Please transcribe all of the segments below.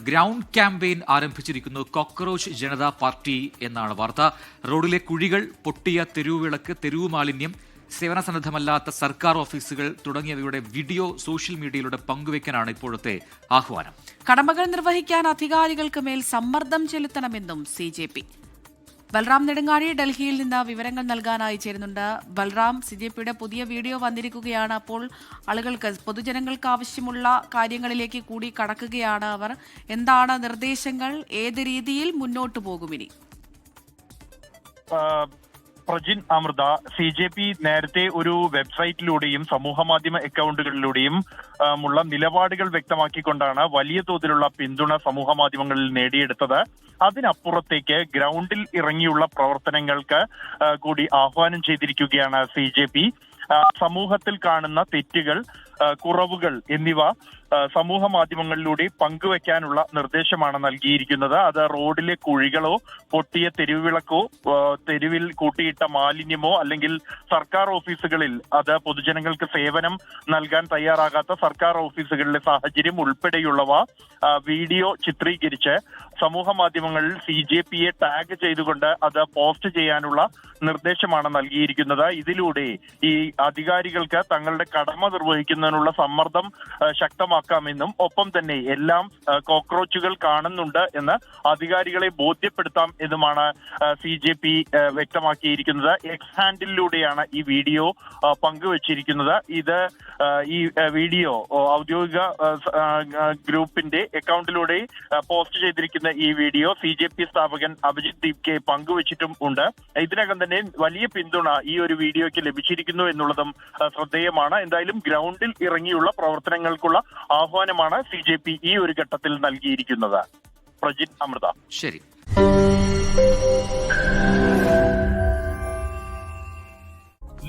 Ground campaign ആരംഭിച്ചിരിക്കുന്നു cockroach Janata party എന്നാണ് വാർത്ത. റോഡിലെ കുഴികൾ, പൊട്ടിയ തെരുവുവിളക്ക്, തെരുവു മാലിന്യം, സേവന സന്നദ്ധമല്ലാത്ത സർക്കാർ ഓഫീസുകൾ തുടങ്ങിയവയുടെ വീഡിയോ സോഷ്യൽ മീഡിയയിലൂടെ പങ്കുവയ്ക്കാനാണ് ഇപ്പോഴത്തെ ആഹ്വാനം. കടമകൾ നിർവഹിക്കാൻ അധികാരികൾക്ക് മേൽ സമ്മർദ്ദം ചെലുത്തണമെന്നും CJP. ബൽറാം നെടുങ്ങാടി ഡൽഹിയിൽ നിന്ന് വിവരങ്ങൾ നൽകാനായി ചേരുന്നുണ്ട്. ബൽറാം, CJPയുടെ പുതിയ വീഡിയോ വന്നിരിക്കുകയാണ്. അപ്പോൾ ആളുകൾക്ക്, പൊതുജനങ്ങൾക്ക് ആവശ്യമുള്ള കാര്യങ്ങളിലേക്ക് കൂടി കടക്കുകയാണ് അവർ. എന്താണ് നിർദ്ദേശങ്ങൾ? ഏത് രീതിയിൽ മുന്നോട്ട് പോകും ഇനി? പ്രജിൻ അമൃത, CJP നേരത്തെ ഒരു വെബ്സൈറ്റിലൂടെയും സമൂഹ മാധ്യമ അക്കൗണ്ടുകളിലൂടെയും ഉള്ള നിലപാടുകൾ വ്യക്തമാക്കിക്കൊണ്ടാണ് വലിയ തോതിലുള്ള പിന്തുണ സമൂഹ മാധ്യമങ്ങളിൽ നേടിയെടുത്തത്. അതിനപ്പുറത്തേക്ക് ഗ്രൗണ്ടിൽ ഇറങ്ങിയുള്ള പ്രവർത്തനങ്ങൾക്ക് കൂടി ആഹ്വാനം ചെയ്തിരിക്കുകയാണ് CJP. സമൂഹത്തിൽ കാണുന്ന തെറ്റുകൾ, കുറവുകൾ എന്നിവ സമൂഹ മാധ്യമങ്ങളിലൂടെ പങ്കുവെക്കാനുള്ള നിർദ്ദേശമാണ് നൽകിയിരിക്കുന്നത്. അത് റോഡിലെ കുഴികളോ, പൊട്ടിയ തെരുവിളക്കോ, തെരുവിൽ കൂട്ടിയിട്ട മാലിന്യമോ, അല്ലെങ്കിൽ സർക്കാർ ഓഫീസുകളിൽ അത് പൊതുജനങ്ങൾക്ക് സേവനം നൽകാൻ തയ്യാറാകാത്ത സർക്കാർ ഓഫീസുകളിലെ സാഹചര്യം ഉൾപ്പെടെയുള്ളവ വീഡിയോ ചിത്രീകരിച്ച് സമൂഹ മാധ്യമങ്ങളിൽ CJPയെ ടാഗ് ചെയ്തുകൊണ്ട് അത് പോസ്റ്റ് ചെയ്യാനുള്ള നിർദ്ദേശമാണ് നൽകിയിരിക്കുന്നത്. ഇതിലൂടെ ഈ അധികാരികൾക്ക് തങ്ങളുടെ കടമ നിർവഹിക്കുന്നതിനുള്ള സമ്മർദ്ദം ശക്തമാക്കാമെന്നും ഒപ്പം തന്നെ എല്ലാം കോക്രോച്ചുകൾ കാണുന്നുണ്ട് എന്ന് അധികാരികളെ ബോധ്യപ്പെടുത്താം എന്നുമാണ് CJP വ്യക്തമാക്കിയിരിക്കുന്നത്. എക്സ് ഹാൻഡിലൂടെയാണ് ഈ വീഡിയോ പങ്കുവച്ചിരിക്കുന്നത്. ഈ വീഡിയോ ഔദ്യോഗിക ഗ്രൂപ്പിന്റെ അക്കൗണ്ടിലൂടെ പോസ്റ്റ് ചെയ്തിരിക്കുന്ന ഈ വീഡിയോ CJP സ്ഥാപകൻ അഭിജിത് ദീപ്കെ പങ്കുവച്ചിട്ടും ഉണ്ട്. ഇതിനകം തന്നെ വലിയ പിന്തുണ ഈ ഒരു വീഡിയോയ്ക്ക് ലഭിച്ചിരിക്കുന്നു എന്നുള്ളതും ശ്രദ്ധേയമാണ്. എന്തായാലും ഗ്രൗണ്ടിൽ ഇറങ്ങിയുള്ള പ്രവർത്തനങ്ങൾക്കുള്ള ആഹ്വാനമാണ് CJP ഈ ഒരു ഘട്ടത്തിൽ നൽകിയിരിക്കുന്നത്. പ്രജിത്, അമൃത. ശരി.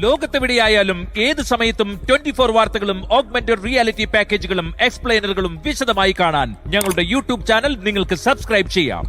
ലോകത്തെവിടെയായാലും ഏത് സമയത്തും 24 വാർത്തകളും ഓഗ്മെന്റഡ് റിയാലിറ്റി പാക്കേജുകളും എക്സ്പ്ലെയിനറുകളും വിശദമായി കാണാൻ ഞങ്ങളുടെ YouTube ചാനൽ നിങ്ങൾക്ക് സബ്സ്ക്രൈബ് ചെയ്യാം.